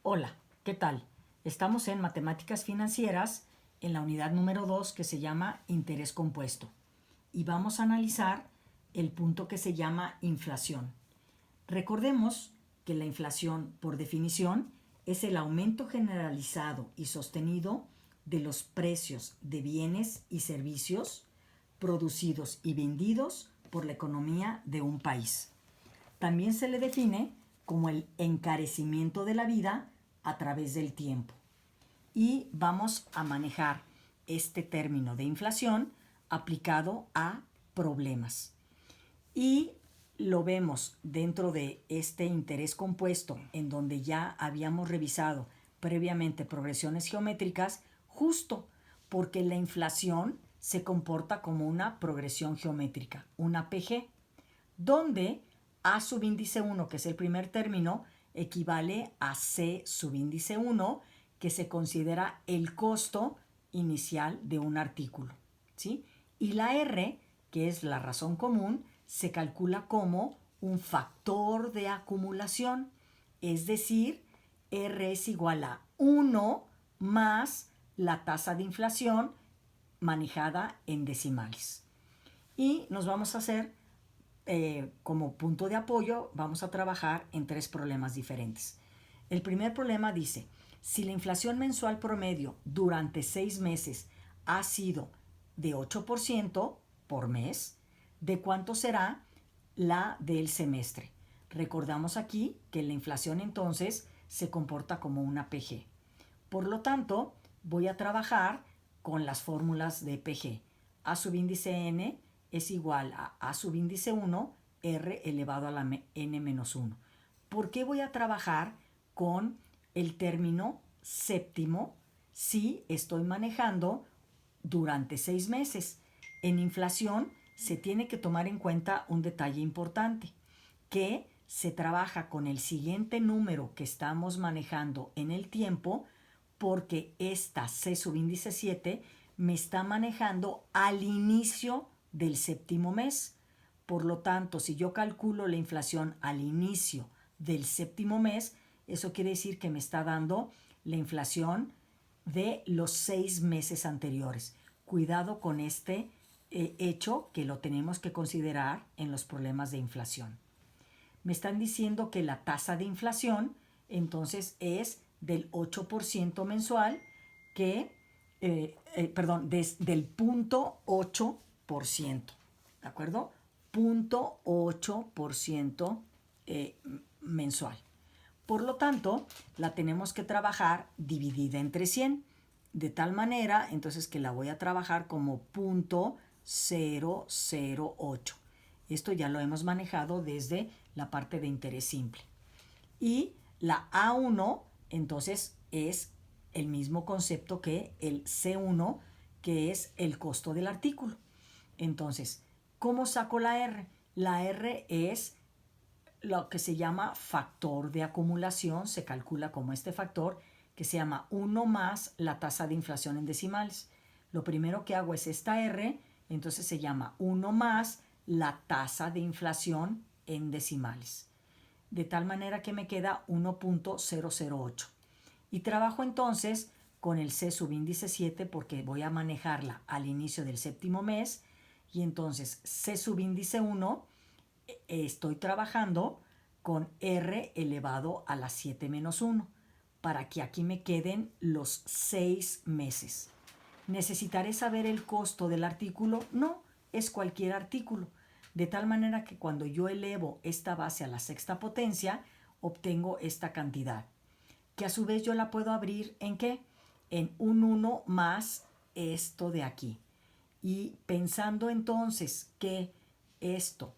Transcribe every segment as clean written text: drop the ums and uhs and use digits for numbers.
Hola, ¿qué tal? Estamos en Matemáticas Financieras en la unidad número 2 que se llama Interés Compuesto y vamos a analizar el punto que se llama inflación. Recordemos que la inflación, por definición, es el aumento generalizado y sostenido de los precios de bienes y servicios producidos y vendidos por la economía de un país. También se le define como el encarecimiento de la vida a través del tiempo. Y vamos a manejar este término de inflación aplicado a problemas. Y lo vemos dentro de este interés compuesto, en donde ya habíamos revisado previamente progresiones geométricas, justo porque la inflación se comporta como una progresión geométrica, una PG, donde A subíndice 1, que es el primer término, equivale a C subíndice 1, que se considera el costo inicial de un artículo, ¿sí? Y la R, que es la razón común, se calcula como un factor de acumulación, es decir, R es igual a 1 más la tasa de inflación manejada en decimales. Y nos vamos a hacer como punto de apoyo, vamos a trabajar en 3 problemas diferentes. El primer problema dice, si la inflación mensual promedio durante 6 meses ha sido de 8% por mes, ¿de cuánto será la del semestre? Recordamos aquí que la inflación entonces se comporta como una PG. Por lo tanto, voy a trabajar con las fórmulas de PG. A subíndice n es igual a subíndice 1, r elevado a la n menos 1. ¿Por qué voy a trabajar con el término séptimo si estoy manejando durante 6 meses? En inflación se tiene que tomar en cuenta un detalle importante, que se trabaja con el siguiente número que estamos manejando en el tiempo, porque esta C subíndice 7 me está manejando al inicio del séptimo mes. Por lo tanto, si yo calculo la inflación al inicio del séptimo mes, eso quiere decir que me está dando la inflación de los 6 meses anteriores. Cuidado con este hecho, que lo tenemos que considerar en los problemas de inflación. Me están diciendo que la tasa de inflación entonces es del 8% mensual, que, del 0.8%, ¿de acuerdo? 0.8% mensual. Por lo tanto, la tenemos que trabajar dividida entre 100, de tal manera entonces que la voy a trabajar como 0.008. Esto ya lo hemos manejado desde la parte de interés simple. Y la A1 entonces es el mismo concepto que el C1, que es el costo del artículo. Entonces, ¿cómo saco la R? La R es lo que se llama factor de acumulación, se calcula como este factor, que se llama 1 más la tasa de inflación en decimales. Lo primero que hago es esta R, entonces se llama 1 más la tasa de inflación en decimales. De tal manera que me queda 1.008. Y trabajo entonces con el C subíndice 7 porque voy a manejarla al inicio del séptimo mes. Y entonces C subíndice 1 estoy trabajando con R elevado a la 7 menos 1 para que aquí me queden los 6 meses. ¿Necesitaré saber el costo del artículo? No, es cualquier artículo. De tal manera que cuando yo elevo esta base a la sexta potencia, obtengo esta cantidad, que a su vez yo la puedo abrir ¿en qué? En un 1 más esto de aquí. Y pensando entonces que esto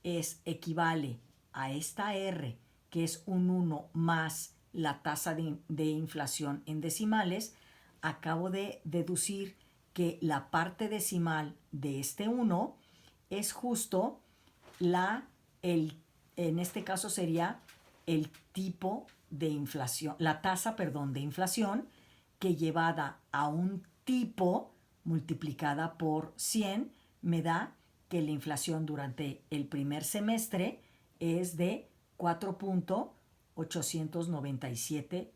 equivale a esta R, que es un 1 más la tasa de inflación en decimales, acabo de deducir que la parte decimal de este 1 es justo en este caso sería el tipo de inflación, la tasa, de inflación, que llevada a un tipo multiplicada por 100 me da que la inflación durante el primer semestre es de 4.897%.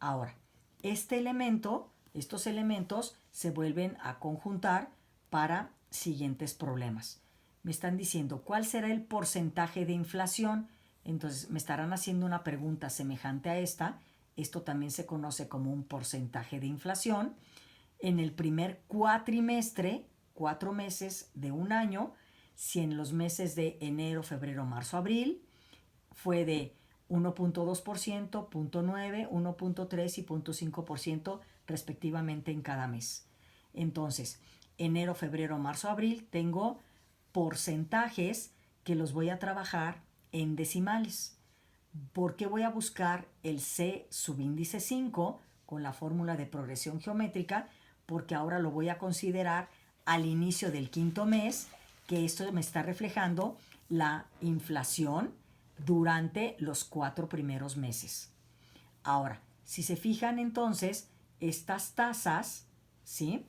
Ahora, estos elementos se vuelven a conjuntar para siguientes problemas. Me están diciendo cuál será el porcentaje de inflación. Entonces me estarán haciendo una pregunta semejante a esta. Esto también se conoce como un porcentaje de inflación. En el primer cuatrimestre, 4 meses de un año, si en los meses de enero, febrero, marzo, abril, fue de 1.2%, 0.9%, 1.3% y 0.5% respectivamente en cada mes. Entonces, enero, febrero, marzo, abril, tengo porcentajes que los voy a trabajar en decimales. ¿Por qué voy a buscar el C subíndice 5 con la fórmula de progresión geométrica? Porque ahora lo voy a considerar al inicio del quinto mes, que esto me está reflejando la inflación durante los 4 primeros meses. Ahora, si se fijan entonces, estas tasas, ¿sí?,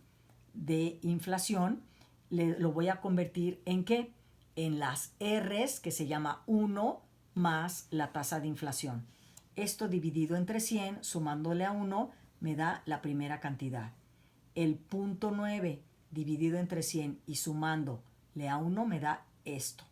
de inflación, lo voy a convertir en ¿qué? En las R's, que se llama 1 más la tasa de inflación. Esto dividido entre 100, sumándole a 1, me da la primera cantidad. El 0.9 dividido entre 100 y sumándole a 1 me da esto.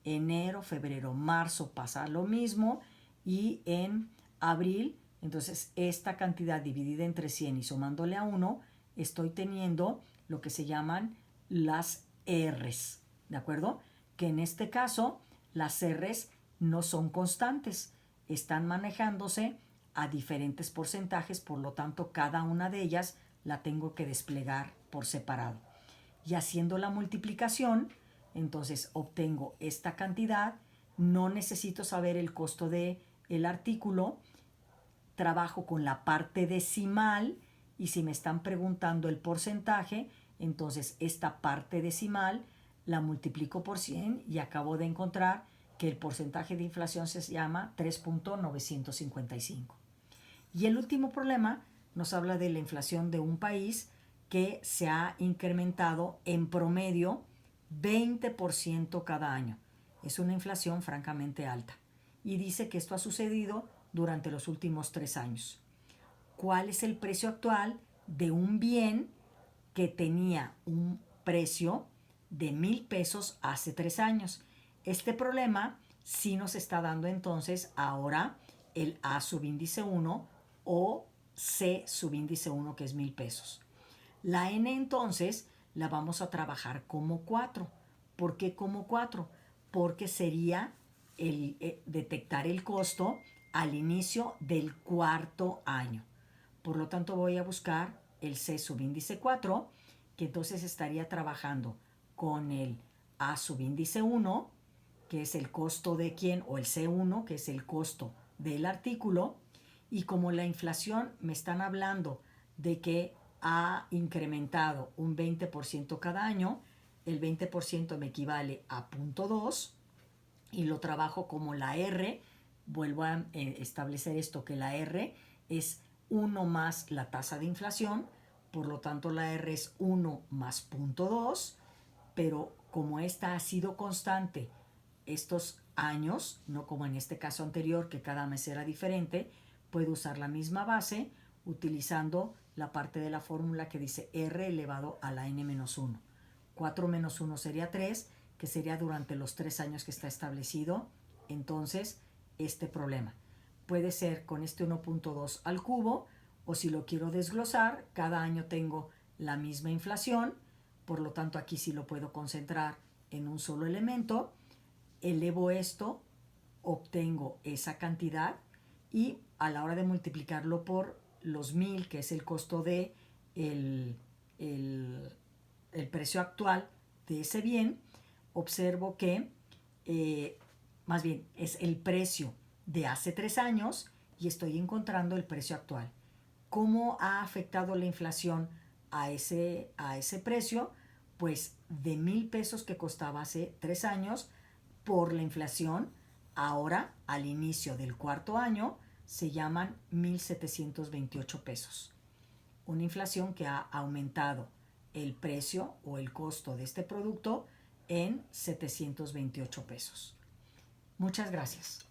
Enero, febrero, marzo pasa lo mismo y en abril, entonces esta cantidad dividida entre 100 y sumándole a 1, estoy teniendo lo que se llaman las R's, ¿de acuerdo? Que en este caso las R's no son constantes, están manejándose a diferentes porcentajes, por lo tanto cada una de ellas la tengo que desplegar por separado. Y haciendo la multiplicación, entonces obtengo esta cantidad, no necesito saber el costo del artículo, trabajo con la parte decimal y si me están preguntando el porcentaje, entonces esta parte decimal la multiplico por 100 y acabo de encontrar que el porcentaje de inflación se llama 3.955. Y el último problema nos habla de la inflación de un país que se ha incrementado en promedio 20% cada año. Es una inflación francamente alta. Y dice que esto ha sucedido durante los últimos 3 años. ¿Cuál es el precio actual de un bien que tenía un precio de 1,000 pesos hace 3 años? Este problema sí nos está dando entonces ahora el A subíndice 1 o C subíndice 1, que es 1,000 pesos. La N entonces la vamos a trabajar como 4. ¿Por qué como 4? Porque sería detectar el costo al inicio del cuarto año. Por lo tanto voy a buscar el C subíndice 4, que entonces estaría trabajando con el A subíndice 1, que es el costo de quién, o el C1, que es el costo del artículo, y como la inflación me están hablando de que ha incrementado un 20% cada año, el 20% me equivale a 0.2 y lo trabajo como la R. Vuelvo a establecer esto, que la R es 1 más la tasa de inflación, por lo tanto la R es 1 más 0.2, pero como esta ha sido constante estos años, no como en este caso anterior que cada mes era diferente, puedo usar la misma base utilizando la parte de la fórmula que dice R elevado a la n menos 1. 4 menos 1 sería 3, que sería durante los 3 años que está establecido entonces este problema. Puede ser con este 1.2 al cubo, o si lo quiero desglosar, cada año tengo la misma inflación, por lo tanto aquí sí lo puedo concentrar en un solo elemento, elevo esto, obtengo esa cantidad y a la hora de multiplicarlo por los 1,000, que es el costo de el precio actual de ese bien, observo que más bien es el precio de hace 3 años y estoy encontrando el precio actual. ¿Cómo ha afectado la inflación a ese precio? Pues de 1,000 pesos que costaba hace 3 años, por la inflación, ahora al inicio del cuarto año se llaman 1,728 pesos. Una inflación que ha aumentado el precio o el costo de este producto en 728 pesos. Muchas gracias.